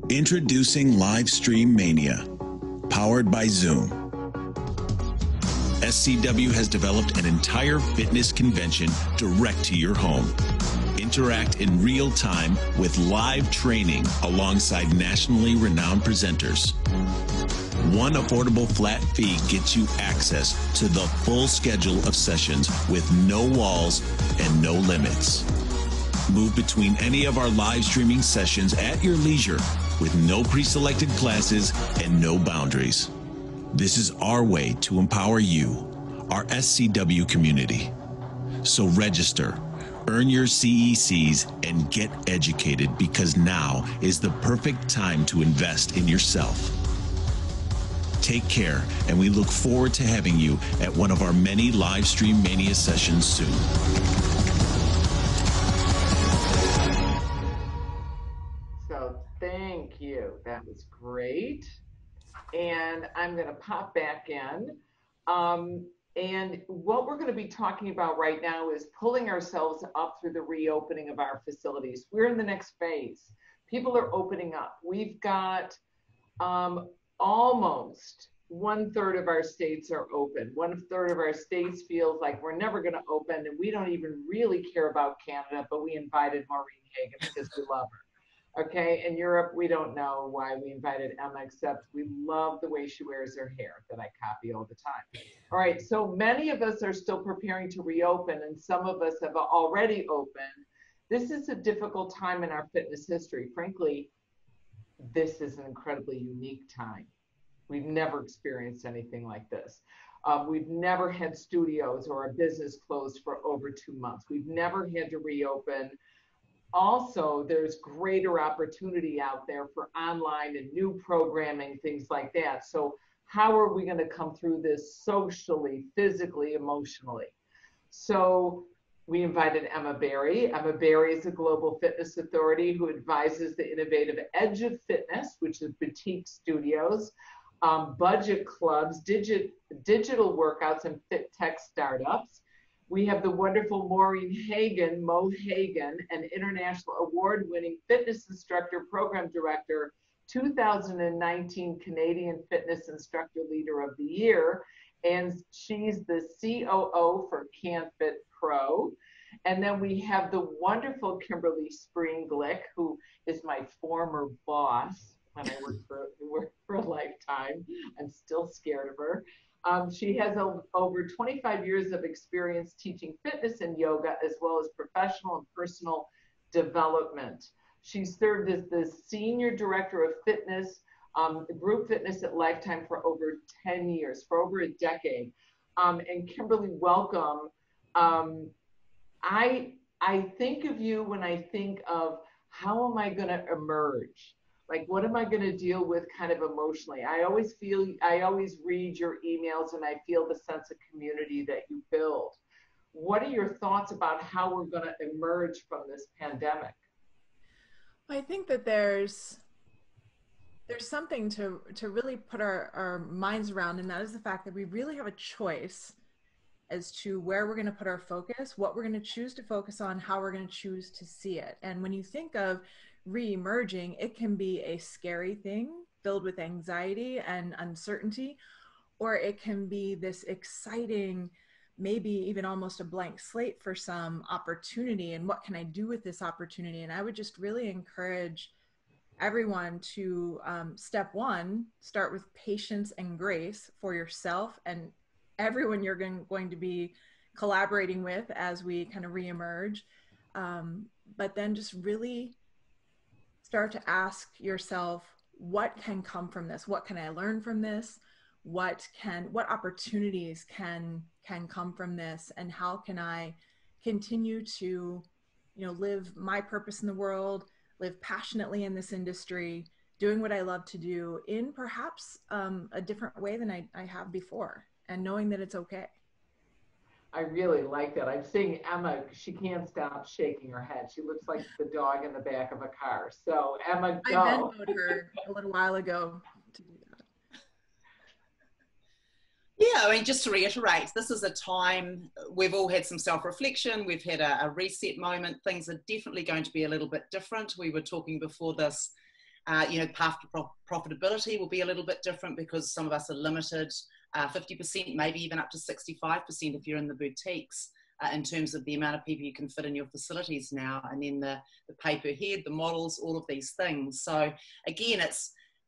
Introducing Live Stream Mania, powered by Zoom. SCW has developed an entire fitness convention direct to your home. Interact in real time with live training alongside nationally renowned presenters. One affordable flat fee gets you access to the full schedule of sessions with no walls and no limits. Move between any of our live streaming sessions at your leisure with no pre-selected classes and no boundaries. This is our way to empower you, our SCW community. So register, earn your CECs, and get educated, because now is the perfect time to invest in yourself. Take care, and we look forward to having you at one of our many live stream Mania sessions soon. So thank you. That was great. And I'm going to pop back in. And what we're going to be talking about right now is pulling ourselves up through the reopening of our facilities. We're in the next phase. People are opening up. We've got almost 1/3 of our states are open. 1/3 of our states feels like we're never going to open, and we don't even really care about Canada, but we invited Maureen Hagan because we love her. Okay, in Europe, we don't know why we invited Emma, except we love the way she wears her hair that I copy all the time. All right, so many of us are still preparing to reopen, and some of us have already opened. This is a difficult time in our fitness history. Frankly, this is an incredibly unique time. We've never experienced anything like this. We've never had studios or a business closed for over 2 months. We've never had to reopen. Also, there's greater opportunity out there for online and new programming, things like that. So how are we going to come through this socially, physically, emotionally? So we invited Emma Berry. Emma Berry is a global fitness authority who advises the innovative edge of fitness, which is boutique studios, budget clubs, digital workouts, and fit tech startups. We have the wonderful Maureen Hagan, Mo Hagan, an international award-winning fitness instructor, program director, 2019 Canadian Fitness Instructor Leader of the Year, and she's the COO for CanFitPro. And then we have the wonderful Kimberly Spreen-Glick, who is my former boss when I worked for a lifetime. I'm still scared of her. She has over 25 years of experience teaching fitness and yoga, as well as professional and personal development. She served as the Senior Director of Fitness, Group Fitness at Lifetime for over 10 years, for over a decade. And Kimberly, welcome. I think of you when I think of how am I going to emerge? Like, what am I going to deal with kind of emotionally? I always read your emails and I feel the sense of community that you build. What are your thoughts about how we're going to emerge from this pandemic? I think that there's something to really put our minds around, and that is the fact that we really have a choice as to where we're going to put our focus, what we're going to choose to focus on, how we're going to choose to see it. And when you think of re-emerging, it can be a scary thing filled with anxiety and uncertainty, or it can be this exciting, maybe even almost a blank slate for some opportunity, and what can I do with this opportunity? And I would just really encourage everyone to step one, start with patience and grace for yourself and everyone you're going to be collaborating with as we kind of re-emerge, but then just really start to ask yourself, what can come from this? What can I learn from this? What opportunities can come from this? And how can I continue to, live my purpose in the world, live passionately in this industry, doing what I love to do in perhaps a different way than I have before, and knowing that it's okay. I really like that. I'm seeing Emma, she can't stop shaking her head. She looks like the dog in the back of a car. So Emma, go. I Venmoed her a little while ago to do that. Yeah, I mean, just to reiterate, this is a time we've all had some self-reflection. We've had a reset moment. Things are definitely going to be a little bit different. We were talking before this You know, path to profitability will be a little bit different because some of us are limited, 50%, maybe even up to 65% if you're in the boutiques, in terms of the amount of people you can fit in your facilities now, and then the pay per head, the models, all of these things. So again,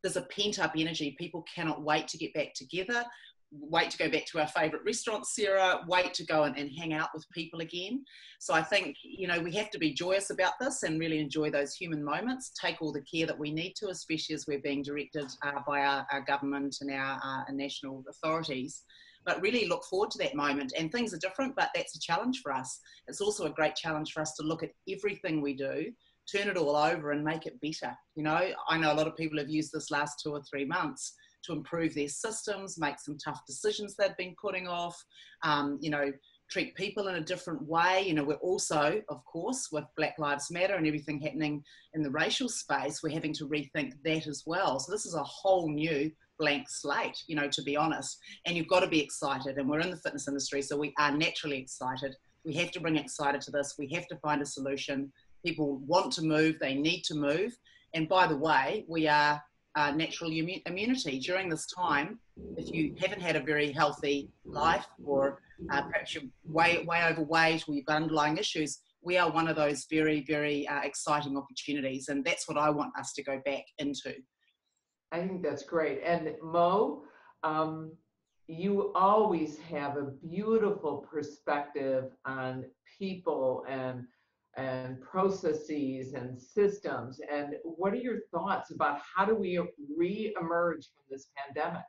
there's a pent-up energy. People cannot wait to get back together, wait to go back to our favourite restaurants, Sarah, wait to go and hang out with people again. So I think, you know, we have to be joyous about this and really enjoy those human moments, take all the care that we need to, especially as we're being directed by our government and our national authorities. But really look forward to that moment. And things are different, but that's a challenge for us. It's also a great challenge for us to look at everything we do, turn it all over and make it better. You know, I know a lot of people have used this last 2 or 3 months to improve their systems, make some tough decisions they've been putting off, you know, treat people in a different way. You know, we're also, of course, with Black Lives Matter and everything happening in the racial space, we're having to rethink that as well. So this is a whole new blank slate, you know, to be honest. And you've got to be excited. And we're in the fitness industry, so we are naturally excited. We have to bring excited to this. We have to find a solution. People want to move. They need to move. And by the way, we are natural immunity. During this time, if you haven't had a very healthy life, or perhaps you're way overweight, or you've got underlying issues, we are one of those very, very exciting opportunities. And that's what I want us to go back into. I think that's great. And Mo, you always have a beautiful perspective on people and processes and systems. And what are your thoughts about how do we re-emerge from this pandemic?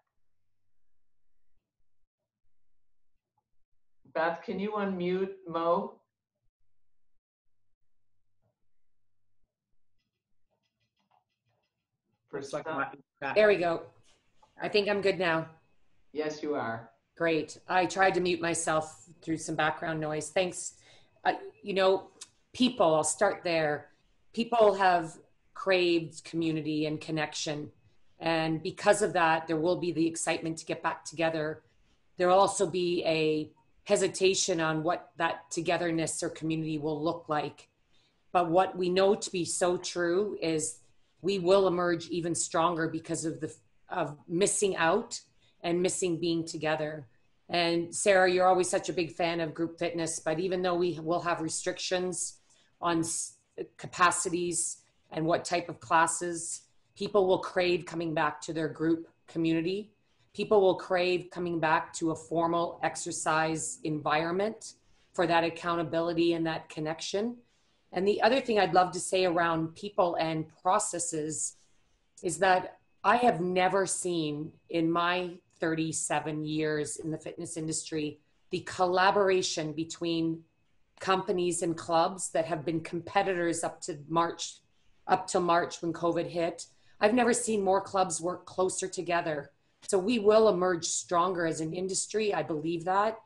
Beth, can you unmute Mo? There we go. I think I'm good now. Yes, you are. Great. I tried to mute myself through some background noise. Thanks. You know, people, I'll start there. People have craved community and connection. And because of that, there will be the excitement to get back together. There will also be a hesitation on what that togetherness or community will look like. But what we know to be so true is we will emerge even stronger because of missing out and missing being together. And Sarah, you're always such a big fan of group fitness, but even though we will have restrictions on capacities and what type of classes, people will crave coming back to their group community. People will crave coming back to a formal exercise environment for that accountability and that connection. And the other thing I'd love to say around people and processes is that I have never seen in my 37 years in the fitness industry, the collaboration between companies and clubs that have been competitors up to March when COVID hit. I've never seen more clubs work closer together. So we will emerge stronger as an industry. I believe that.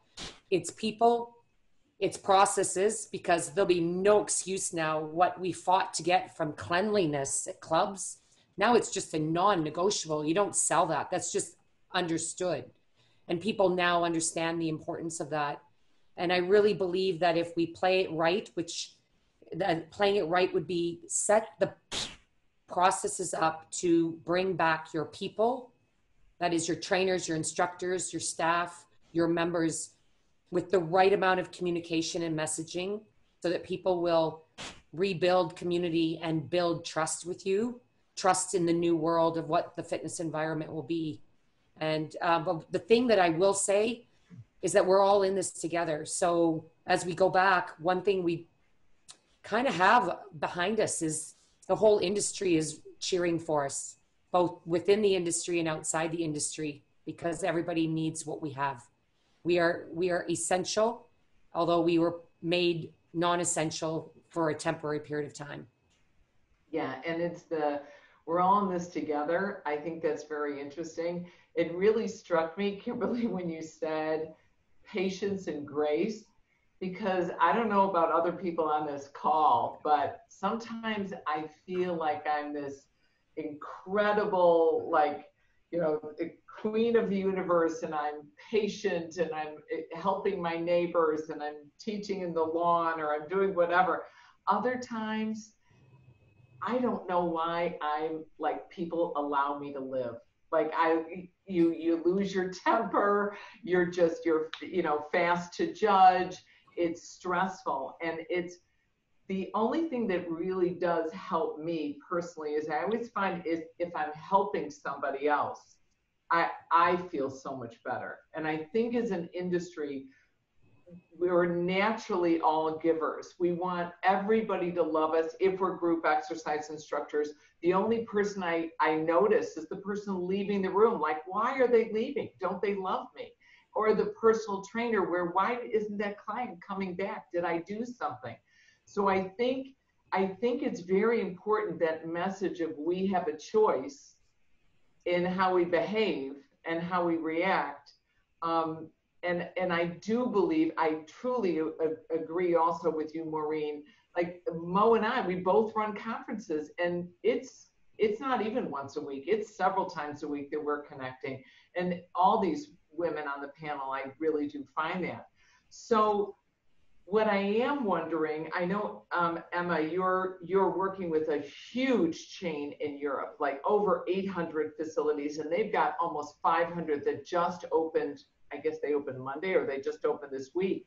It's people, it's processes, because there'll be no excuse now what we fought to get from cleanliness at clubs. Now it's just a non-negotiable. You don't sell that. That's just understood. And people now understand the importance of that. And I really believe that if we play it right, that playing it right would be set the processes up to bring back your people. That is your trainers, your instructors, your staff, your members, with the right amount of communication and messaging so that people will rebuild community and build trust with you, trust in the new world of what the fitness environment will be. And but the thing that I will say is that we're all in this together. So as we go back, one thing we kind of have behind us is the whole industry is cheering for us, both within the industry and outside the industry, because everybody needs what we have. We are essential, although we were made non-essential for a temporary period of time. Yeah, and we're all in this together. I think that's very interesting. It really struck me, Kimberly, when you said patience and grace, because I don't know about other people on this call, but sometimes I feel like I'm this incredible, queen of the universe, and I'm patient and I'm helping my neighbors and I'm teaching in the lawn or I'm doing whatever. Other times I don't know why I'm like, people allow me to live. Like you lose your temper. You're fast to judge. It's stressful. And it's the only thing that really does help me personally is I always find is if I'm helping somebody else, I feel so much better. And I think as an industry, we're naturally all givers. We want everybody to love us. If we're group exercise instructors, the only person I notice is the person leaving the room. Like, why are they leaving? Don't they love me? Or the personal trainer where, why isn't that client coming back? Did I do something? So I think it's very important, that message of we have a choice in how we behave and how we react. And I do believe, I truly agree also with you, Maureen. Like Mo and I, we both run conferences, and it's not even once a week. It's several times a week that we're connecting. And all these women on the panel, I really do find that. So what I am wondering, I know, Emma, you're working with a huge chain in Europe, like over 800 facilities, and they've got almost 500 that just opened. I guess they opened Monday, or they just opened this week.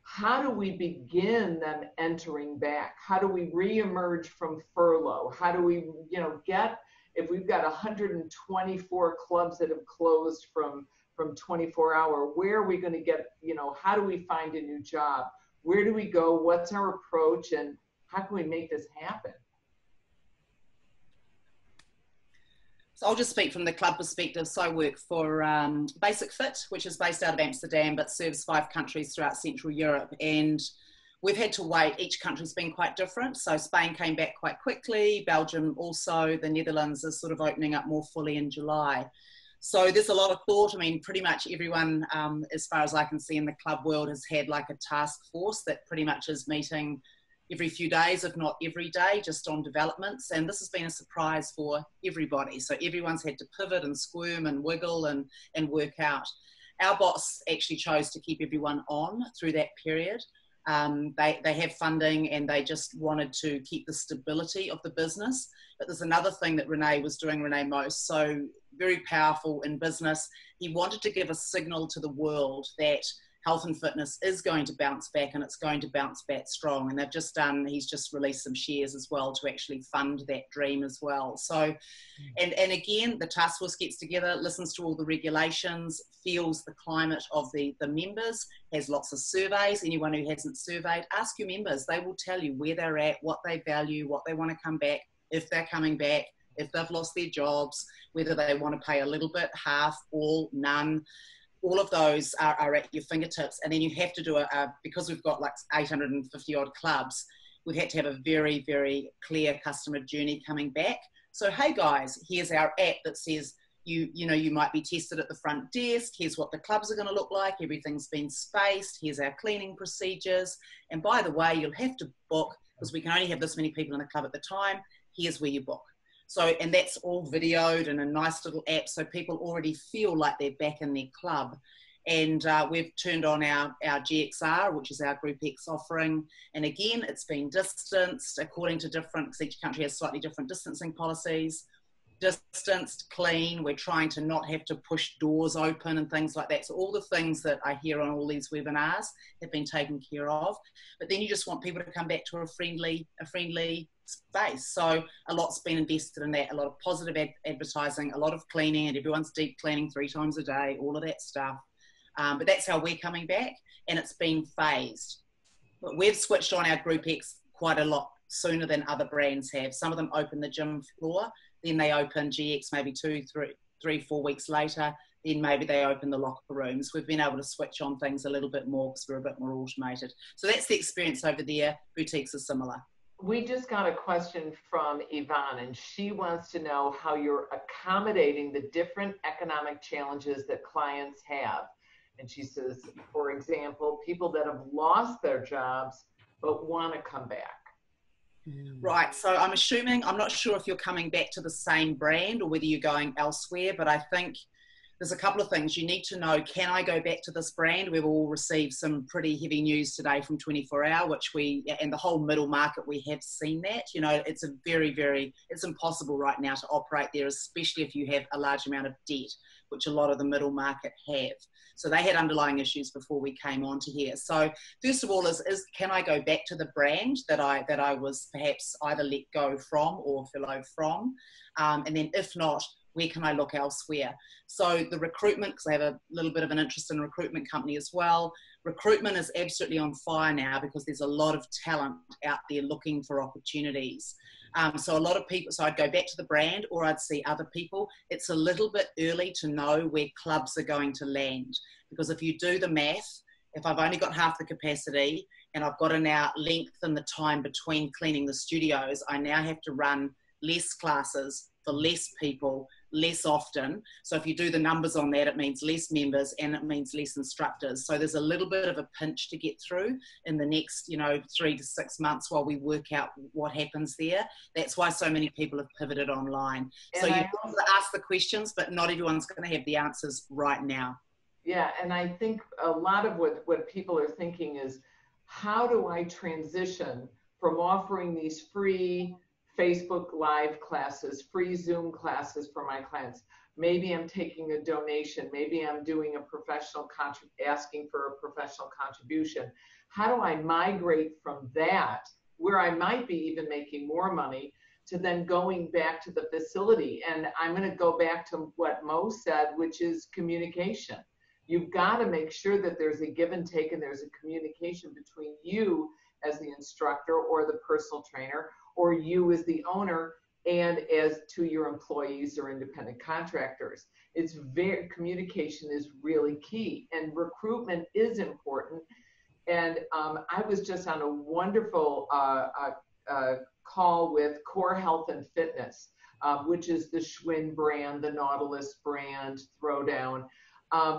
How do we begin them entering back? How do we reemerge from furlough? How do we, if we've got 124 clubs that have closed from 24-hour, where are we going to get, how do we find a new job? Where do we go? What's our approach? And how can we make this happen? So I'll just speak from the club perspective. So I work for Basic Fit, which is based out of Amsterdam, but serves 5 countries throughout Central Europe. And we've had to wait. Each country's been quite different. So Spain came back quite quickly. Belgium also. The Netherlands is sort of opening up more fully in July. So there's a lot of thought. I mean, pretty much everyone, as far as I can see in the club world, has had like a task force that pretty much is meeting every few days, if not every day, just on developments. And this has been a surprise for everybody. So everyone's had to pivot and squirm and wiggle and work out. Our boss actually chose to keep everyone on through that period. They have funding, and they just wanted to keep the stability of the business. But there's another thing that Renee was doing, Renee Most, so very powerful in business. He wanted to give a signal to the world that health and fitness is going to bounce back, and it's going to bounce back strong. And they've just he's just released some shares as well to actually fund that dream as well. So, and again, the task force gets together, listens to all the regulations, feels the climate of the members, has lots of surveys. Anyone who hasn't surveyed, ask your members. They will tell you where they're at, what they value, what they want to come back, if they're coming back, if they've lost their jobs, whether they want to pay a little bit, half, all, none. All of those are at your fingertips. And then you have to do because we've got like 850 odd clubs, we've had to have a very, very clear customer journey coming back. So, hey guys, here's our app that says, you might be tested at the front desk. Here's what the clubs are going to look like. Everything's been spaced. Here's our cleaning procedures. And by the way, you'll have to book, because we can only have this many people in the club at the time. Here's where you book. So, and that's all videoed in a nice little app, so people already feel like they're back in their club. And we've turned on our GXR, which is our Group X offering. And again, it's been distanced according to because each country has slightly different distancing policies. Distanced, clean. We're trying to not have to push doors open and things like that. So all the things that I hear on all these webinars have been taken care of. But then you just want people to come back to a friendly space. So a lot's been invested in that, a lot of positive advertising, a lot of cleaning, and everyone's deep cleaning 3 times a day, all of that stuff. But that's how we're coming back, and it's been phased. But we've switched on our Group X quite a lot sooner than other brands have. Some of them open the gym floor, then they open GX maybe 2, 3, 4 weeks later, then maybe they open the locker rooms. We've been able to switch on things a little bit more because we're a bit more automated. So that's the experience over there. Boutiques are similar. We just got a question from Yvonne, and she wants to know how you're accommodating the different economic challenges that clients have. And she says, for example, people that have lost their jobs but want to come back. Right, so I'm assuming, I'm not sure if you're coming back to the same brand or whether you're going elsewhere, but I think there's a couple of things. You need to know, can I go back to this brand? We've all received some pretty heavy news today from 24 Hour, which and the whole middle market, we have seen that. You know, it's a it's impossible right now to operate there, especially if you have a large amount of debt, which a lot of the middle market have. So they had underlying issues before we came on to here. So first of all is can I go back to the brand that I was perhaps either let go from or furloughed from? And then if not, where can I look elsewhere? So the recruitment, because I have a little bit of an interest in recruitment company as well. Recruitment is absolutely on fire now because there's a lot of talent out there looking for opportunities. So a lot of people, so I'd go back to the brand or I'd see other people. It's a little bit early to know where clubs are going to land, because if you do the math, if I've only got half the capacity and I've got to now lengthen the time between cleaning the studios, I now have to run less classes for less people, less often. So if you do the numbers on that, it means less members and it means less instructors. So there's a little bit of a pinch to get through in the next, 3 to 6 months while we work out what happens there. That's why so many people have pivoted online. And so you have to ask the questions, but not everyone's going to have the answers right now. Yeah, and I think a lot of what people are thinking is, how do I transition from offering these free Facebook Live classes, free Zoom classes for my clients? Maybe I'm taking a donation. Maybe I'm doing a professional asking for a professional contribution. How do I migrate from that, where I might be even making more money, to then going back to the facility? And I'm going to go back to what Mo said, which is communication. You've got to make sure that there's a give and take and there's a communication between you as the instructor or the personal trainer, or you as the owner and as to your employees or independent contractors. Communication is really key, and recruitment is important. And I was just on a wonderful call with Core Health and Fitness, which is the Schwinn brand, the Nautilus brand, Throwdown,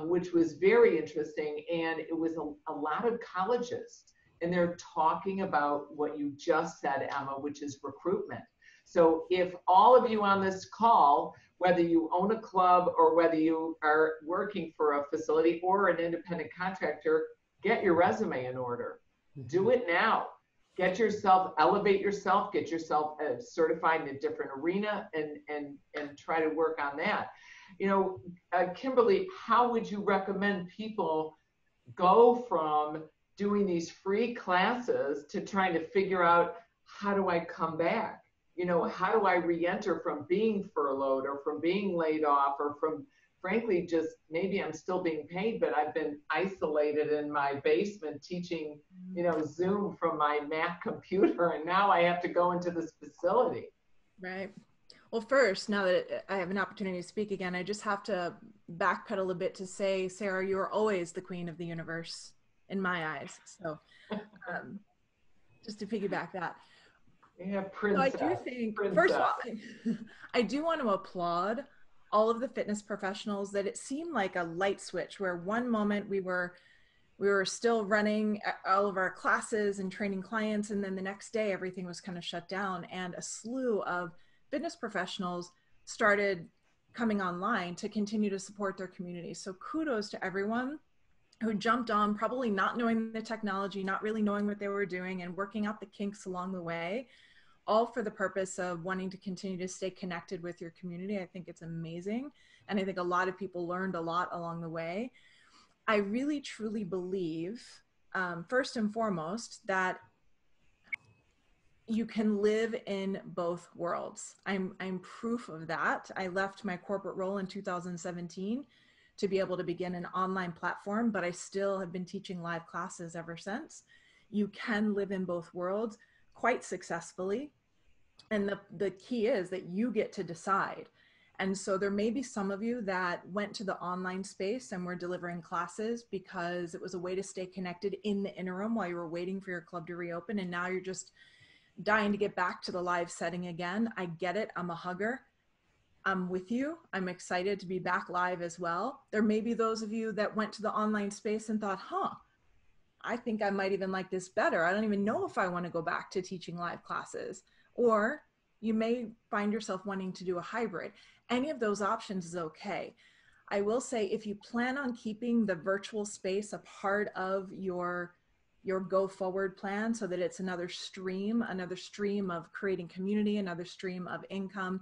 which was very interesting. And it was a lot of colleges, and they're talking about what you just said, Emma, which is recruitment. So if all of you on this call, whether you own a club or whether you are working for a facility or an independent contractor, get your resume in order. Do it now. Get yourself, elevate yourself, get yourself certified in a different arena, and try to work on that. Kimberly, how would you recommend people go from doing these free classes to trying to figure out, how do I come back? How do I re-enter from being furloughed or from being laid off, or from, frankly, just maybe I'm still being paid, but I've been isolated in my basement teaching, Zoom from my Mac computer, and now I have to go into this facility. Right. Well, first, now that I have an opportunity to speak again, I just have to backpedal a bit to say, Sarah, you are always the queen of the universe in my eyes. So just to piggyback that. Yeah, princess. So I do think, first of all, I do want to applaud all of the fitness professionals that it seemed like a light switch, where one moment we were still running all of our classes and training clients, and then the next day everything was kind of shut down, and a slew of fitness professionals started coming online to continue to support their community. So kudos to everyone who jumped on, probably not knowing the technology, not really knowing what they were doing, and working out the kinks along the way, all for the purpose of wanting to continue to stay connected with your community. I think it's amazing. And I think a lot of people learned a lot along the way. I really, truly believe, first and foremost, that you can live in both worlds. I'm proof of that. I left my corporate role in 2017 to be able to begin an online platform, but I still have been teaching live classes ever since. You can live in both worlds quite successfully. And the key is that you get to decide. And so there may be some of you that went to the online space and were delivering classes because it was a way to stay connected in the interim while you were waiting for your club to reopen. And now you're just dying to get back to the live setting again. I get it. I'm a hugger. I'm with you. I'm excited to be back live as well. There may be those of you that went to the online space and thought, I think I might even like this better. I don't even know if I want to go back to teaching live classes. Or you may find yourself wanting to do a hybrid. Any of those options is okay. I will say, if you plan on keeping the virtual space a part of your go forward plan, so that it's another stream of creating community, another stream of income,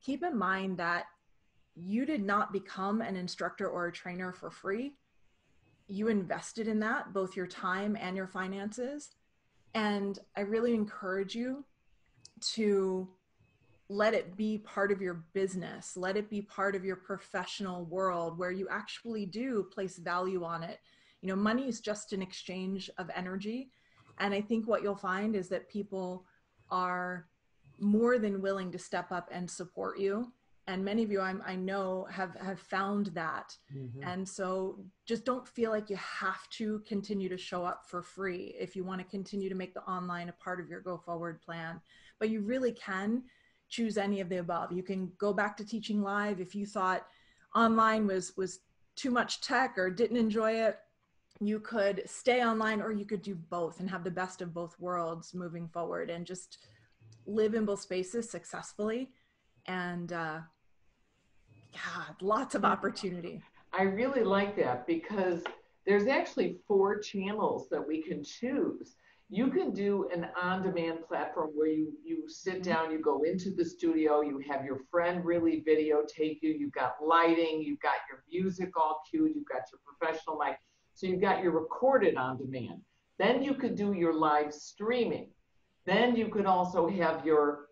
keep in mind that you did not become an instructor or a trainer for free. You invested in that, both your time and your finances. And I really encourage you to let it be part of your business. Let it be part of your professional world where you actually do place value on it. You know, money is just an exchange of energy. And I think what you'll find is that people are more than willing to step up and support you. And many of you, I know, have found that. Mm-hmm. And so just don't feel like you have to continue to show up for free if you want to continue to make the online a part of your go forward plan. But you really can choose any of the above. You can go back to teaching live if you thought online was too much tech or didn't enjoy it. You could stay online, or you could do both and have the best of both worlds moving forward and just live in both spaces successfully. And God, lots of opportunity. I really like that, because there's actually 4 channels that we can choose. You can do an on-demand platform where you sit down, you go into the studio, you have your friend really videotape you, you've got lighting, you've got your music all cued, you've got your professional mic, so you've got your recorded on demand. Then you could do your live streaming. Then you could also have your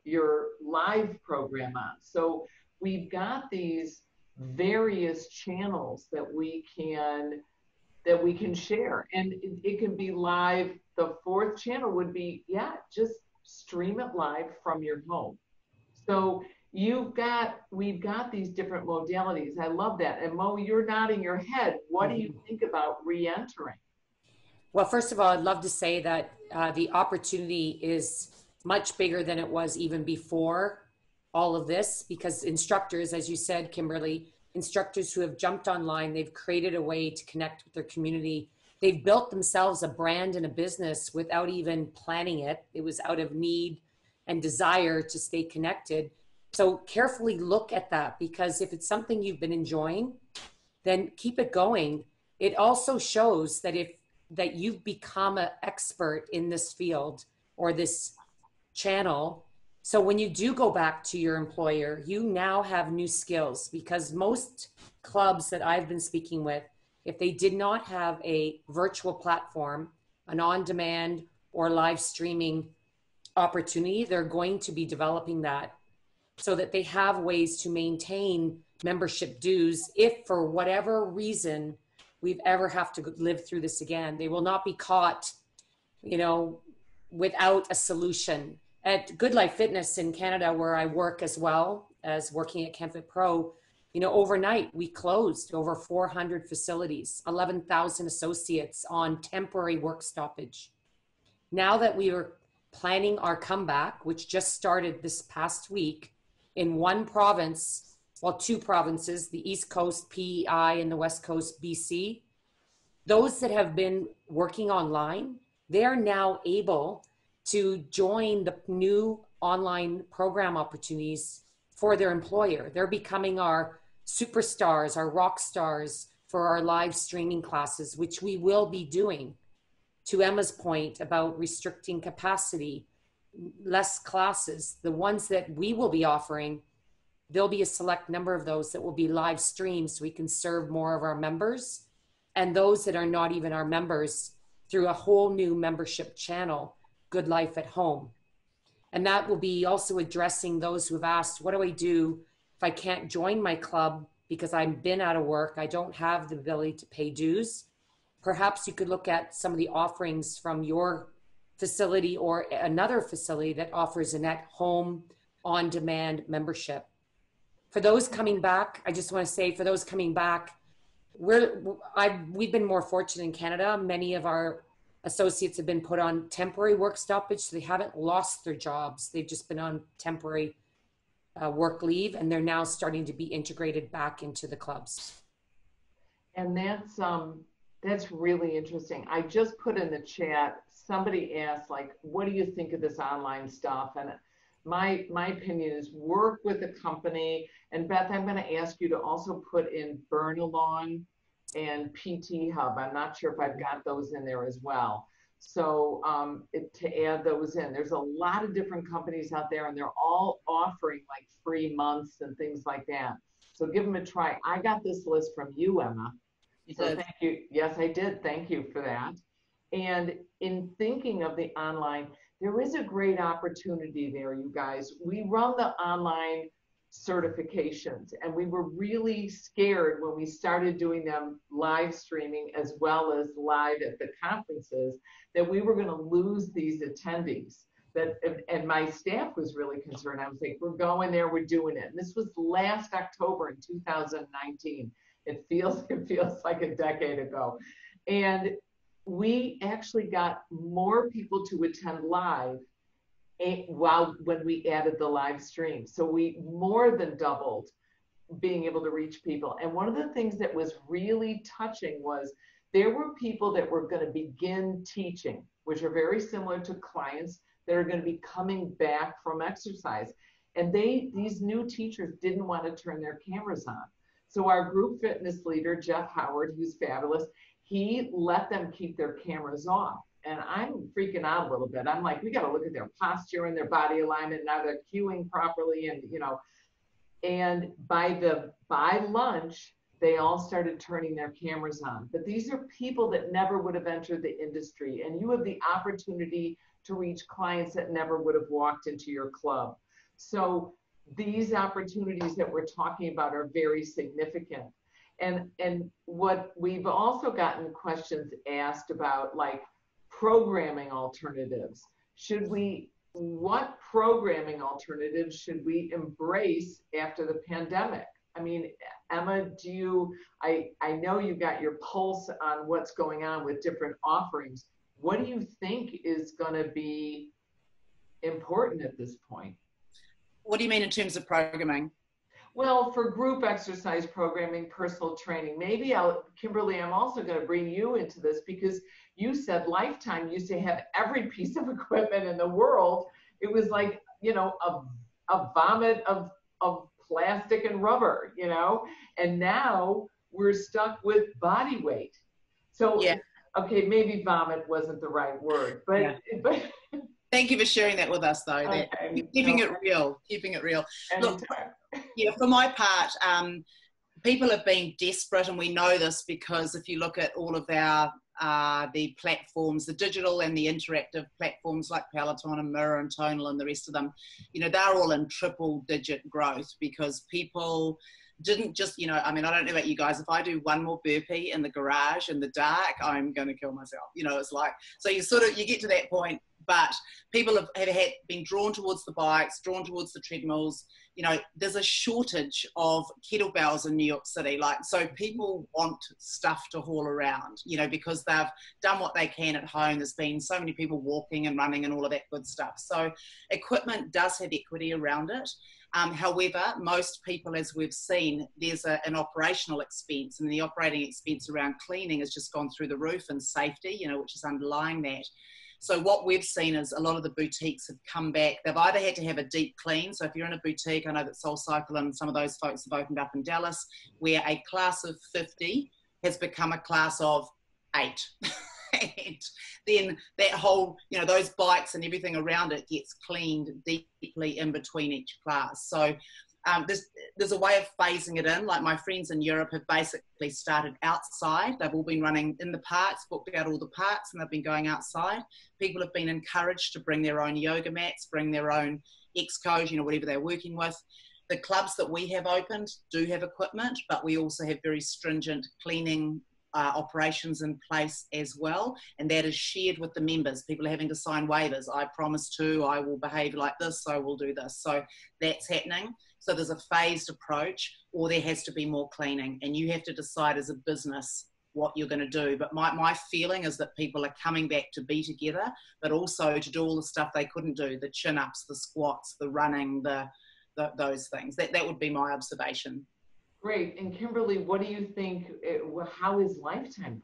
live program on. So we've got these various channels that we can share, and it can be live. The 4th channel would be, just stream it live from your home. So we've got these different modalities. I love that. And Mo, you're nodding your head. What do you think about re-entering? Well, first of all, I'd love to say that the opportunity is much bigger than it was even before all of this, because instructors, as you said, Kimberly, instructors who have jumped online, they've created a way to connect with their community. They've built themselves a brand and a business without even planning it. It was out of need and desire to stay connected. So carefully look at that, because if it's something you've been enjoying, then keep it going. It also shows that you've become an expert in this field or this channel. So when you do go back to your employer, you now have new skills, because most clubs that I've been speaking with, if they did not have a virtual platform, an on-demand or live streaming opportunity, they're going to be developing that so that they have ways to maintain membership dues if for whatever reason we've ever have to live through this again. They will not be caught, without a solution. At Good Life Fitness in Canada, where I work as well as working at CanFitPro, overnight we closed over 400 facilities, 11,000 associates on temporary work stoppage. Now that we are planning our comeback, which just started this past week in one province, well, 2 provinces, the East Coast, PEI, and the West Coast, BC, those that have been working online, they're now able to join the new online program opportunities for their employer. They're becoming our superstars, our rock stars for our live streaming classes, which we will be doing. To Emma's point about restricting capacity, less classes, the ones that we will be offering, there'll be a select number of those that will be live streamed so we can serve more of our members, and those that are not even our members through a whole new membership channel, Good Life at Home. And that will be also addressing those who have asked, what do I do if I can't join my club because I've been out of work, I don't have the ability to pay dues? Perhaps you could look at some of the offerings from your facility or another facility that offers an at-home, on-demand membership. For those coming back, I just want to say, for those coming back, we've been more fortunate in Canada. Many of our associates have been put on temporary work stoppage, so they haven't lost their jobs. They've just been on temporary work leave, and they're now starting to be integrated back into the clubs. And that's really interesting. I just put in the chat, somebody asked, like, what do you think of this online stuff? And my opinion is work with a company. And Beth, I'm going to ask you to also put in Burn Along and PT Hub. I'm not sure if I've got those in there as well. So to add those in, there's a lot of different companies out there, and they're all offering like free months and things like that. So give them a try. I got this list from you, Emma. So thank you. Yes, I did. Thank you for that. And in thinking of the online, there is a great opportunity there, you guys. We run the online certifications, and we were really scared when we started doing them live streaming as well as live at the conferences that we were going to lose these attendees. And my staff was really concerned. I was like, we're going there, we're doing it. And this was last October in 2019. It feels like a decade ago. And we actually got more people to attend live when we added the live stream. So we more than doubled being able to reach people. And one of the things that was really touching was there were people that were going to begin teaching, which are very similar to clients that are going to be coming back from exercise. And these new teachers didn't want to turn their cameras on. So our group fitness leader, Jeff Howard, who's fabulous, he let them keep their cameras off. And I'm freaking out a little bit. I'm like, we got to look at their posture and their body alignment. Now they're cueing properly. And, you know, and by lunch, they all started turning their cameras on. But these are people that never would have entered the industry. And you have the opportunity to reach clients that never would have walked into your club. So these opportunities that we're talking about are very significant. And what we've also gotten questions asked about, like programming alternatives. What programming alternatives should we embrace after the pandemic? I mean, Emma, I know you got your pulse on what's going on with different offerings. What do you think is going to be important at this point? What do you mean in terms of programming? Well, for group exercise programming, personal training, maybe Kimberly, I'm also going to bring you into this because you said Lifetime used to have every piece of equipment in the world. It was like, you know, a vomit of plastic and rubber, you know, and now we're stuck with body weight. So, yeah. Okay, maybe vomit wasn't the right word, but, yeah. but thank you for sharing that with us, though. Okay. Keeping it real. Look, yeah, for my part, people have been desperate, and we know this because if you look at all of the platforms, the digital and the interactive platforms like Peloton and Mirror and Tonal and the rest of them, you know, they're all in triple-digit growth because people didn't just, you know, I mean, I don't know about you guys, if I do one more burpee in the garage in the dark, I'm going to kill myself. You know, it's like, so you get to that point, but people have been drawn towards the bikes, drawn towards the treadmills. You know, there's a shortage of kettlebells in New York City. Like, so people want stuff to haul around, you know, because they've done what they can at home. There's been so many people walking and running and all of that good stuff. So equipment does have equity around it. However, most people, as we've seen, there's an operational expense, and the operating expense around cleaning has just gone through the roof, and safety, you know, which is underlying that. So what we've seen is a lot of the boutiques have come back. They've either had to have a deep clean. So if you're in a boutique, I know that SoulCycle and some of those folks have opened up in Dallas, where a class of 50 has become a class of 8. And then that whole, you know, those bikes and everything around it gets cleaned deeply in between each class. So there's a way of phasing it in. Like my friends in Europe have basically started outside. They've all been running in the parks, booked out all the parks, and they've been going outside. People have been encouraged to bring their own yoga mats, bring their own excos, you know, whatever they're working with. The clubs that we have opened do have equipment, but we also have very stringent cleaning operations in place as well, and that is shared with the members. People are having to sign waivers. I promise to, I will behave like this, so I will do this. So that's happening. So there's a phased approach, or there has to be more cleaning, and you have to decide as a business what you're going to do. But my feeling is that people are coming back to be together, but also to do all the stuff they couldn't do, the chin-ups, the squats, the running, those things. That would be my observation. Great. And Kimberly, what do you think, how is Lifetime,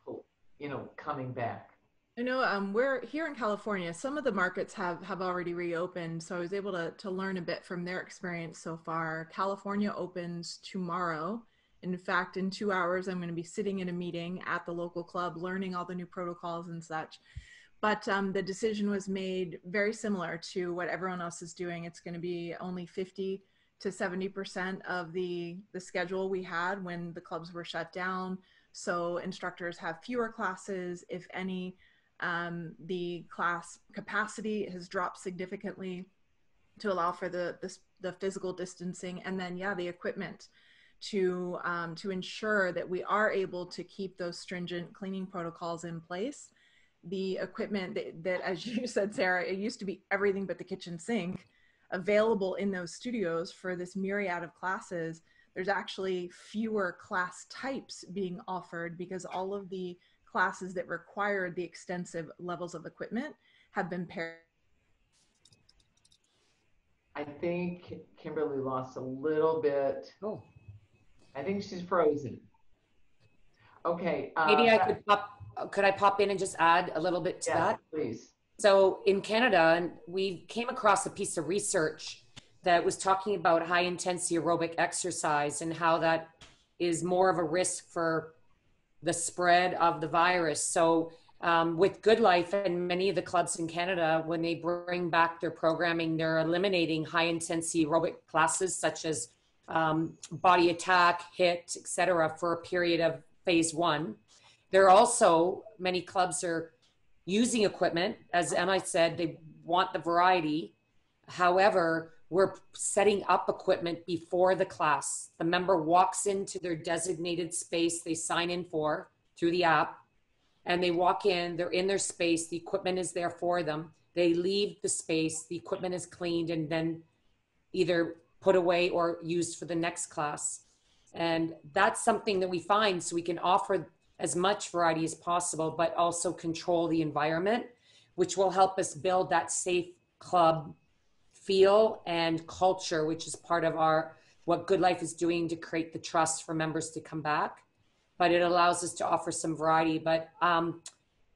you know, coming back? I know we're here in California. Some of the markets have already reopened, so I was able to learn a bit from their experience so far. California opens tomorrow. In fact, in 2 hours, I'm going to be sitting in a meeting at the local club, learning all the new protocols and such. But the decision was made very similar to what everyone else is doing. It's going to be only 50 to 70% of the schedule we had when the clubs were shut down. So instructors have fewer classes, if any. The class capacity has dropped significantly to allow for the physical distancing, and then yeah, the equipment to ensure that we are able to keep those stringent cleaning protocols in place. The equipment that, as you said, Sarah, it used to be everything but the kitchen sink available in those studios for this myriad of classes. There's actually fewer class types being offered because all of the classes that required the extensive levels of equipment have been paired. I think Kimberly lost a little bit. Oh, I think she's frozen. Okay. maybe could I pop in and just add a little bit to yes, that? please. So in Canada, we came across a piece of research that was talking about high intensity aerobic exercise and how that is more of a risk for the spread of the virus. So with Good Life and many of the clubs in Canada, when they bring back their programming, they're eliminating high intensity aerobic classes such as body attack, HIIT, etc., for a period of phase one. There are also many clubs are using equipment. As Emma said, they want the variety. However, we're setting up equipment before the class. The member walks into their designated space they sign in for through the app, and they walk in, they're in their space, the equipment is there for them. They leave the space, the equipment is cleaned and then either put away or used for the next class. And that's something that we find so we can offer as much variety as possible, but also control the environment, which will help us build that safe club feel and culture, which is part of what Good Life is doing to create the trust for members to come back. But it allows us to offer some variety. But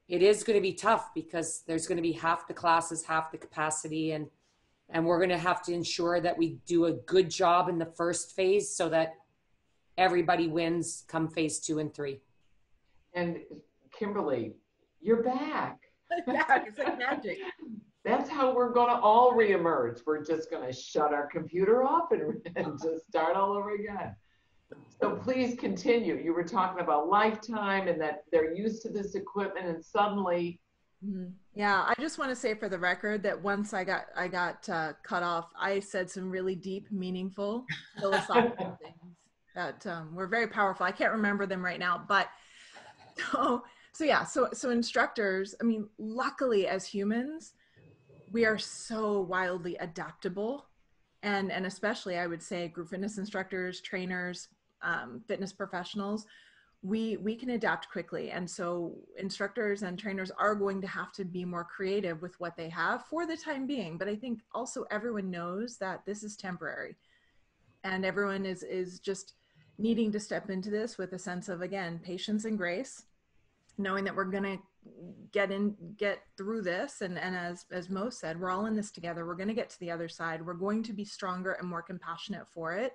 it is going to be tough because there's going to be half the classes, half the capacity, and we're going to have to ensure that we do a good job in the first phase so that everybody wins come phase 2 and 3. And Kimberly, you're back. It's like magic. That's how we're going to all reemerge. We're just going to shut our computer off and just start all over again. So please continue. You were talking about Lifetime and that they're used to this equipment and suddenly. Mm-hmm. Yeah, I just want to say for the record that once I got cut off, I said some really deep, meaningful philosophical things that were very powerful. I can't remember them right now, but so instructors, I mean, luckily as humans, we are so wildly adaptable, and especially I would say group fitness instructors, trainers, fitness professionals, we can adapt quickly. And so instructors and trainers are going to have to be more creative with what they have for the time being. But I think also everyone knows that this is temporary, and everyone is just needing to step into this with a sense of, again, patience and grace, knowing that we're going to get through this. And as Mo said, we're all in this together. We're going to get to the other side. We're going to be stronger and more compassionate for it,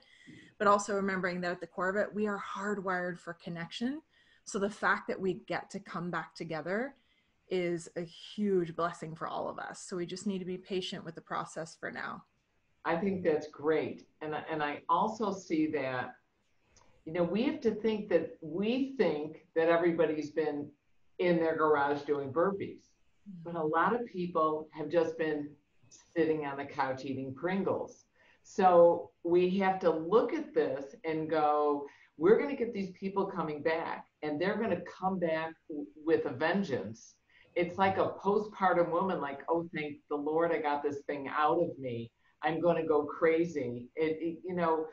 but also remembering that at the core of it, we are hardwired for connection. So the fact that we get to come back together is a huge blessing for all of us. So we just need to be patient with the process for now. I think that's great. And I also see that, you know, we have to think that everybody's been in their garage doing burpees, but a lot of people have just been sitting on the couch eating Pringles. So we have to look at this and go, we're going to get these people coming back, and they're going to come back with a vengeance. It's like a postpartum woman, like, oh, thank the Lord, I got this thing out of me. I'm going to go crazy. You know,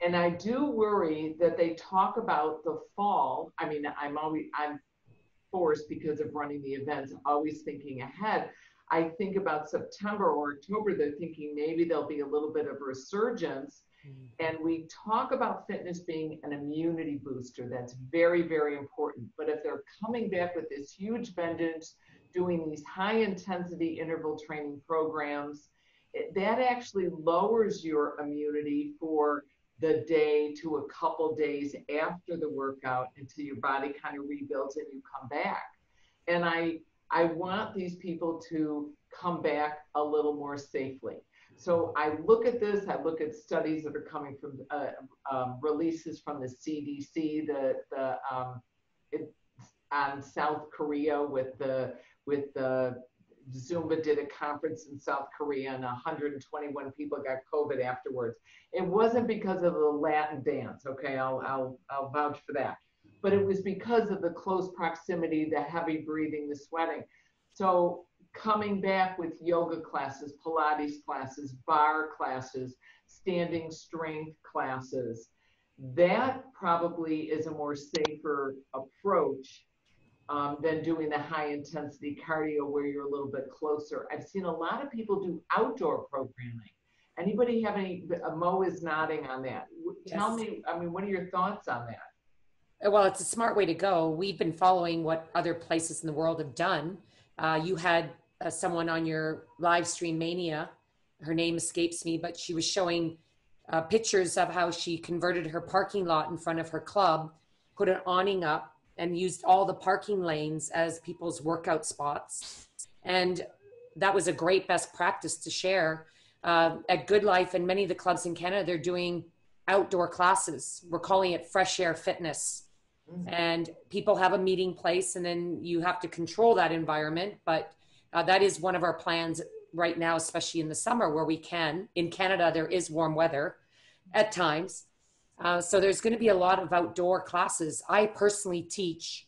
and I do worry that they talk about the fall. I mean, I'm forced because of running the events, always thinking ahead. I think about September or October, they're thinking maybe there'll be a little bit of resurgence. And we talk about fitness being an immunity booster. That's very, very important. But if they're coming back with this huge vengeance, doing these high intensity interval training programs, that actually lowers your immunity for the day to a couple days after the workout until your body kind of rebuilds and you come back. And I want these people to come back a little more safely. So I look at this, I look at studies that are coming from releases from the CDC, on South Korea with the Zumba did a conference in South Korea and 121 people got COVID afterwards. It wasn't because of the Latin dance, okay, I'll vouch for that. But it was because of the close proximity, the heavy breathing, the sweating. So coming back with yoga classes, Pilates classes, bar classes, standing strength classes, that probably is a more safer approach than doing the high intensity cardio where you're a little bit closer. I've seen a lot of people do outdoor programming. Anybody have any, Mo is nodding on that. Yes. Tell me, I mean, what are your thoughts on that? Well, it's a smart way to go. We've been following what other places in the world have done. You had someone on your live stream Mania, her name escapes me, but she was showing pictures of how she converted her parking lot in front of her club, put an awning up, and used all the parking lanes as people's workout spots. And that was a great best practice to share. At Good Life and many of the clubs in Canada, they're doing outdoor classes. We're calling it fresh air fitness. And people have a meeting place and then you have to control that environment. But that is one of our plans right now, especially in the summer where we can. In Canada, there is warm weather at times. So there's going to be a lot of outdoor classes. I personally teach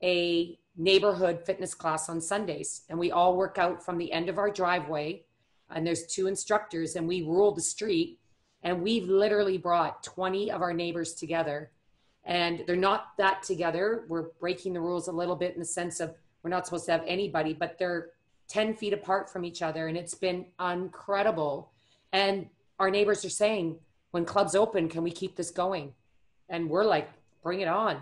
a neighborhood fitness class on Sundays, and we all work out from the end of our driveway, and there's 2 instructors, and we rule the street, and we've literally brought 20 of our neighbors together, and they're not that together. We're breaking the rules a little bit in the sense of we're not supposed to have anybody, but they're 10 feet apart from each other, and it's been incredible. And our neighbors are saying, when clubs open, can we keep this going? And we're like, bring it on.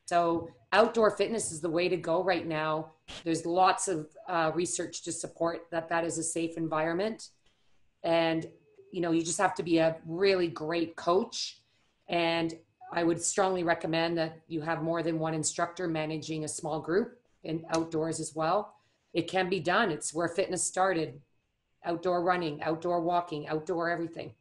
So outdoor fitness is the way to go right now. There's lots of research to support that that is a safe environment. And, you know, you just have to be a really great coach. And I would strongly recommend that you have more than one instructor managing a small group in outdoors as well. It can be done. It's where fitness started. Outdoor running, outdoor walking, outdoor everything.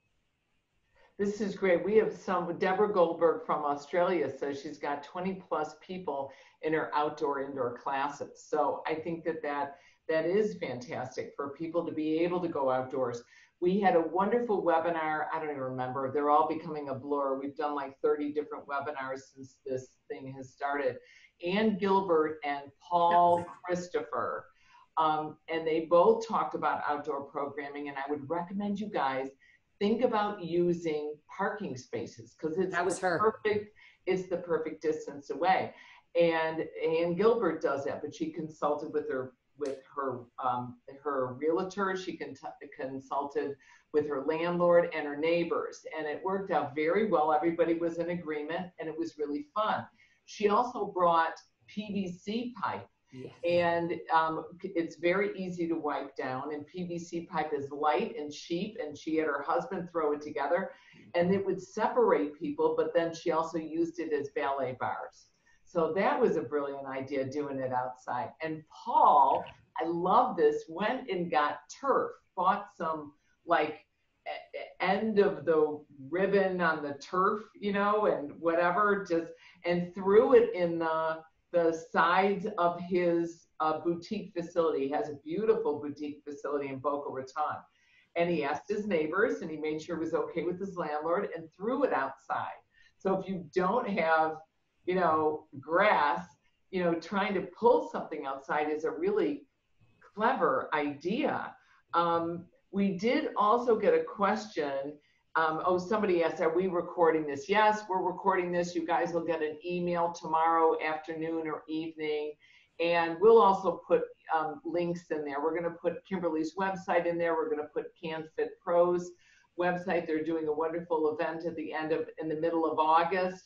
This is great. We have Deborah Goldberg from Australia says she's got 20 plus people in her indoor classes. So I think that is fantastic for people to be able to go outdoors. We had a wonderful webinar. I don't even remember. They're all becoming a blur. We've done like 30 different webinars since this thing has started. Ann Gilbert and Paul Christopher. And they both talked about outdoor programming. And I would recommend you guys think about using parking spaces because it's the perfect distance away. And Ann Gilbert does that, but she consulted with her realtor. She consulted with her landlord and her neighbors, and it worked out very well. Everybody was in agreement, and it was really fun. She also brought PVC pipe. Yeah. And it's very easy to wipe down, and PVC pipe is light and cheap, and she had her husband throw it together, and it would separate people, but then she also used it as ballet bars. So that was a brilliant idea, doing it outside. And Paul, I love this, went and got turf, bought some like end of the ribbon on the turf, you know, and whatever, and threw it in the sides of his boutique facility. He has a beautiful boutique facility in Boca Raton. And he asked his neighbors, and he made sure it was okay with his landlord, and threw it outside. So if you don't have, you know, grass, you know, trying to pull something outside is a really clever idea. We did also get a question. Somebody asked, are we recording this? Yes, we're recording this. You guys will get an email tomorrow afternoon or evening. And we'll also put links in there. We're going to put Kimberly's website in there. We're going to put CanFitPro's website. They're doing a wonderful event in the middle of August.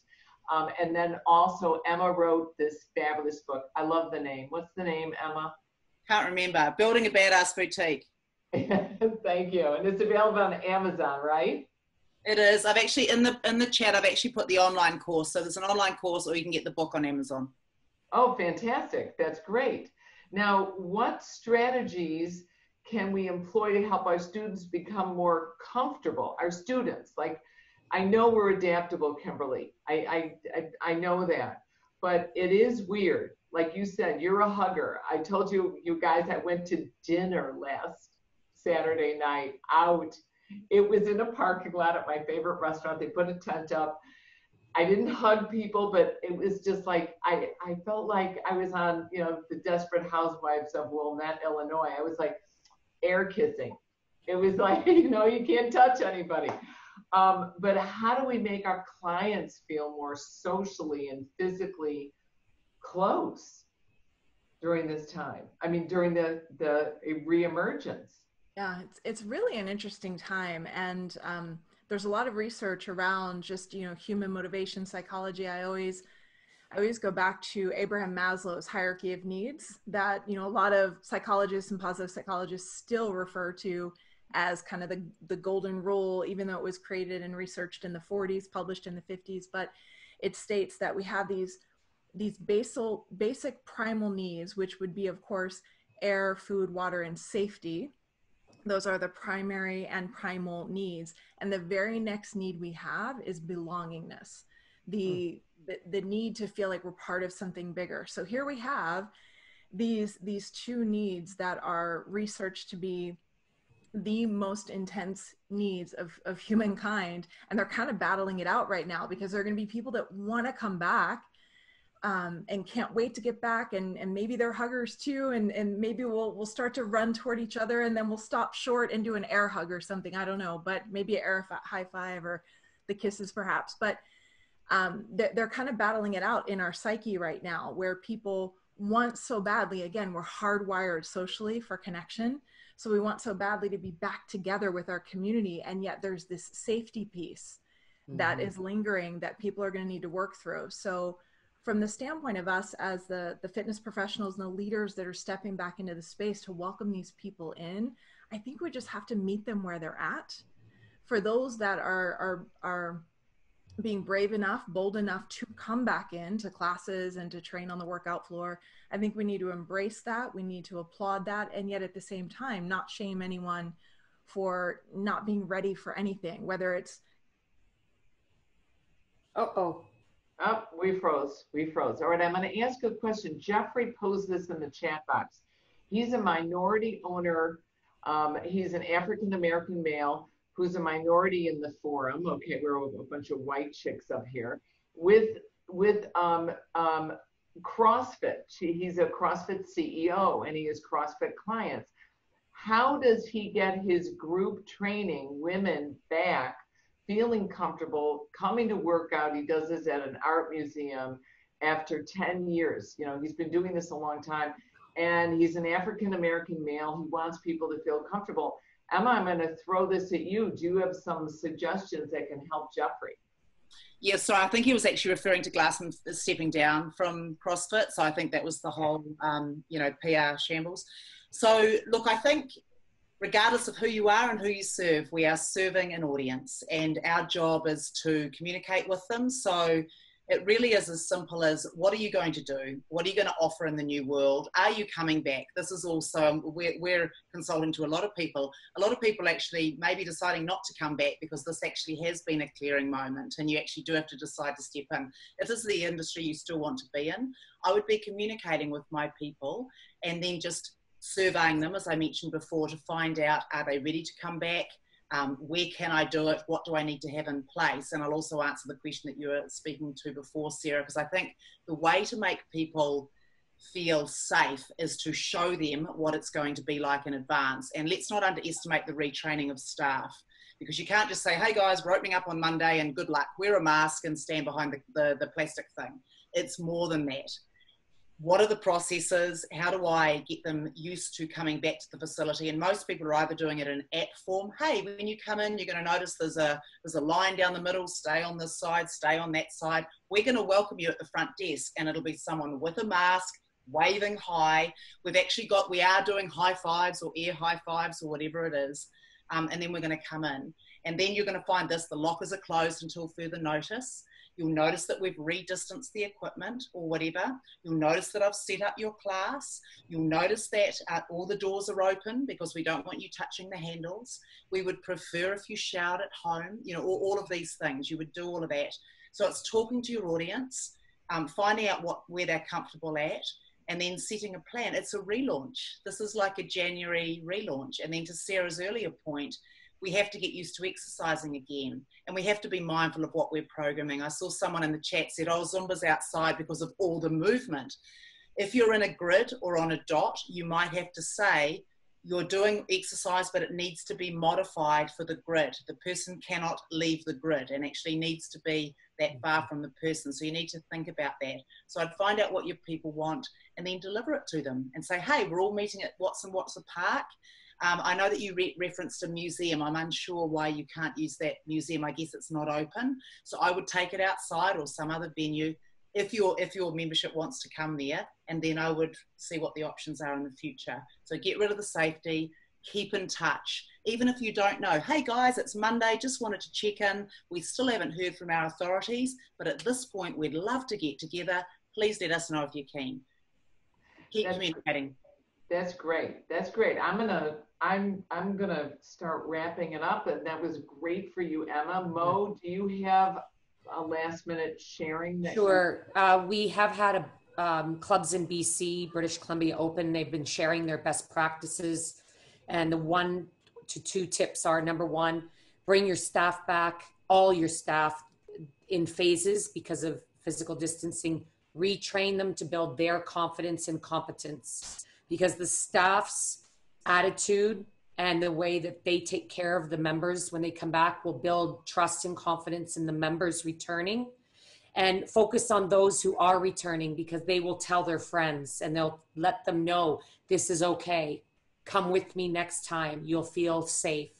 And then also Emma wrote this fabulous book. I love the name. What's the name, Emma? Can't remember. Building a Badass Boutique. Thank you. And it's available on Amazon, right? It is. I've actually, in the chat, I've actually put the online course. So there's an online course, or you can get the book on Amazon. Oh, fantastic. That's great. Now, what strategies can we employ to help our students become more comfortable? Our students, like, I know we're adaptable, Kimberly. I know that, but it is weird. Like you said, you're a hugger. I told you guys, I went to dinner last Saturday night out. It was in a parking lot at my favorite restaurant. They put a tent up. I didn't hug people, but it was just like, I felt like I was on, the Desperate Housewives of Wilmette, Illinois. I was like air kissing. It was like, you can't touch anybody. But how do we make our clients feel more socially and physically close during this time? I mean, during the reemergence. Yeah, it's really an interesting time. And there's a lot of research around just, human motivation psychology. I always go back to Abraham Maslow's hierarchy of needs that, a lot of psychologists and positive psychologists still refer to as kind of the golden rule, even though it was created and researched in the 40s, published in the 50s. But it states that we have these basic primal needs, which would be, of course, air, food, water, and safety. Those are the primary and primal needs. And the very next need we have is belongingness, the need to feel like we're part of something bigger. So here we have these two needs that are researched to be the most intense needs of humankind, and they're kind of battling it out right now, because there are going to be people that want to come back and can't wait to get back, and maybe they're huggers too, and maybe we'll start to run toward each other, and then we'll stop short and do an air hug or something. I don't know, but maybe an air high five or the kisses perhaps. But they're kind of battling it out in our psyche right now, where people want so badly. Again, we're hardwired socially for connection. So we want so badly to be back together with our community. And yet there's this safety piece that is lingering that people are going to need to work through. So from the standpoint of us as the fitness professionals and the leaders that are stepping back into the space to welcome these people in, I think we just have to meet them where they're at. For those that are being brave enough, bold enough to come back into classes and to train on the workout floor, I think we need to embrace that. We need to applaud that. And yet at the same time, not shame anyone for not being ready for anything, whether it's... Oh, we froze. All right, I'm going to ask a question. Jeffrey posed this in the chat box. He's a minority owner. He's an African-American male who's a minority in the forum. Okay, we're a bunch of white chicks up here with CrossFit. He's a CrossFit CEO and he has CrossFit clients. How does he get his group training women back, feeling comfortable, coming to work out? He does this at an art museum after 10 years. He's been doing this a long time, and he's an African-American male. He wants people to feel comfortable. Emma, I'm going to throw this at you. Do you have some suggestions that can help Jeffrey? Yes, so I think he was actually referring to Glassman stepping down from CrossFit. So I think that was the whole, PR shambles. So look, I think regardless of who you are and who you serve, we are serving an audience, and our job is to communicate with them. So it really is as simple as, what are you going to do? What are you going to offer in the new world? Are you coming back? This is also, we're consulting to a lot of people. A lot of people actually may be deciding not to come back because this actually has been a clearing moment, and you actually do have to decide to step in. If this is the industry you still want to be in, I would be communicating with my people and then just surveying them, as I mentioned before, to find out, are they ready to come back? Where can I do it? What do I need to have in place? And I'll also answer the question that you were speaking to before, Sarah, because I think the way to make people feel safe is to show them what it's going to be like in advance. And let's not underestimate the retraining of staff, because you can't just say, hey guys, we're opening up on Monday and good luck, wear a mask and stand behind the plastic thing. It's more than that. what are the processes? How do I get them used to coming back to the facility? And most people are either doing it in app form. Hey, when you come in, you're going to notice there's a line down the middle. Stay on this side, stay on that side. We're going to welcome you at the front desk, and it'll be someone with a mask, waving hi. We are doing high fives or air high fives or whatever it is. And then we're going to come in. And then you're going to find this, the lockers are closed until further notice. You'll notice that we've redistanced the equipment or whatever. You'll notice that I've set up your class. You'll notice that all the doors are open because we don't want you touching the handles. We would prefer if you showered at home, you know, all of these things. You would do all of that. So it's talking to your audience, finding out where they're comfortable at, and then setting a plan. It's a relaunch. This is like a January relaunch. And then to Sarah's earlier point, we have to get used to exercising again, and we have to be mindful of what we're programming. I saw someone in the chat said, oh, Zumba's outside because of all the movement. If you're in a grid or on a dot, you might have to say, you're doing exercise, but it needs to be modified for the grid. The person cannot leave the grid and actually needs to be that far from the person. So you need to think about that. So I'd find out what your people want and then deliver it to them and say, hey, we're all meeting at Watson Park. I know that you referenced a museum. I'm unsure why you can't use that museum. I guess it's not open. So I would take it outside or some other venue if your membership wants to come there, and then I would see what the options are in the future. So get rid of the safety, keep in touch. Even if you don't know, hey guys, it's Monday, just wanted to check in. We still haven't heard from our authorities, but at this point, we'd love to get together. Please let us know if you're keen. Keep communicating. That's great. That's great. I'm gonna start wrapping it up, and that was great for you, Emma. Mo, do you have a last minute sharing? Sure. We have had clubs in BC, British Columbia Open. They've been sharing their best practices, and the 1 to 2 tips are: number one, bring your staff back, all your staff, in phases because of physical distancing. Retrain them to build their confidence and competence, because the staff's attitude and the way that they take care of the members when they come back will build trust and confidence in the members returning. And focus on those who are returning, because they will tell their friends and they'll let them know, this is okay. Come with me next time. You'll feel safe.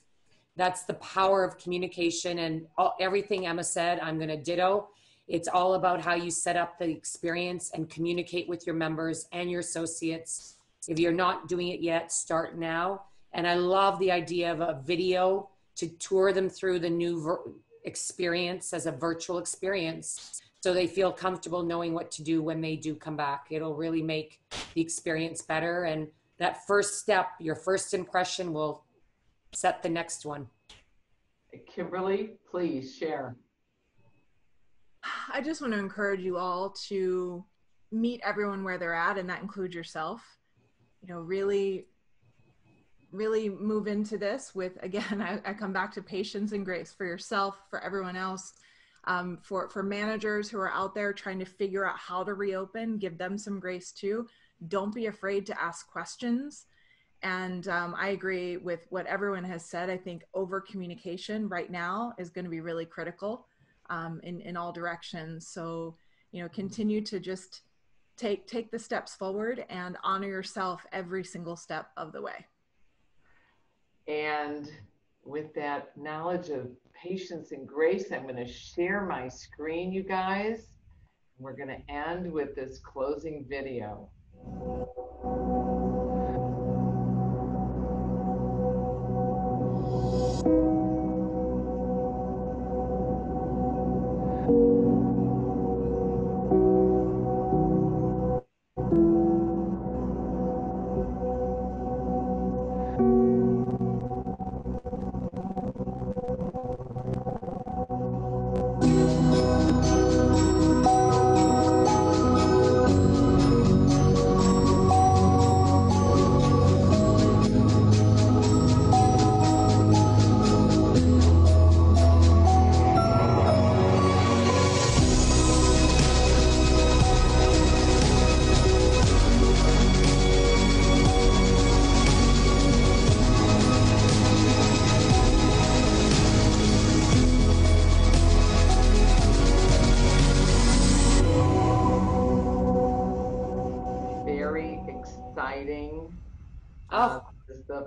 That's the power of communication, and everything Emma said, I'm going to ditto. It's all about how you set up the experience and communicate with your members and your associates. If you're not doing it yet, start now. And I love the idea of a video to tour them through the new experience as a virtual experience, so they feel comfortable knowing what to do when they do come back. It'll really make the experience better. And that first step, your first impression, will set the next one. Kimberly, please share. I just want to encourage you all to meet everyone where they're at, and that includes yourself. You know, really move into this with, again, I come back to patience and grace for yourself, for everyone else, for managers who are out there trying to figure out how to reopen, give them some grace too. Don't be afraid to ask questions. And I agree with what everyone has said. I think over communication right now is going to be really critical in all directions. So, you know, continue to just take the steps forward and honor yourself every single step of the way. And with that knowledge of patience and grace, I'm going to share my screen, you guys. We're going to end with this closing video.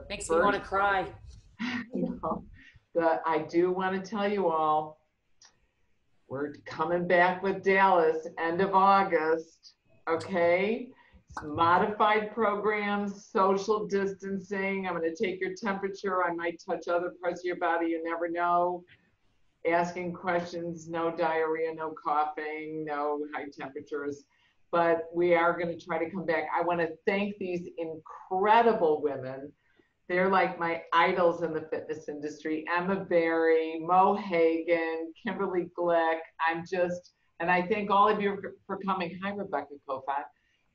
the Makes me want to cry. I do want to tell you all, we're coming back with Dallas end of August, okay? It's modified programs, social distancing. I'm going to take your temperature. I might touch other parts of your body. You never know. Asking questions, no diarrhea, no coughing, no high temperatures. But we are going to try to come back. I want to thank these incredible women. They're like my idols in the fitness industry. Emma Berry, Mo Hagan, Kimberly Glick. And I thank all of you for coming. Hi, Rebecca Kofat.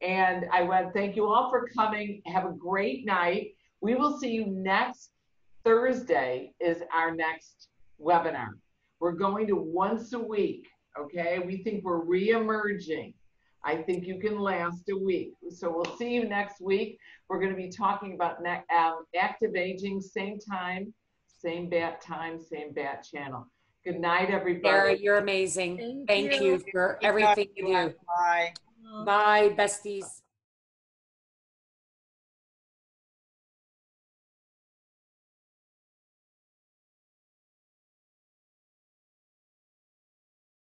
And I want to thank you all for coming. Have a great night. We will see you next Thursday is our next webinar. We're going to once a week, okay? We think we're re-emerging. I think you can last a week. So we'll see you next week. We're going to be talking about active aging, same time, same bat time, same bat channel. Good night, everybody. Sara, you're amazing. Thank you for everything you do. Bye. Bye, besties.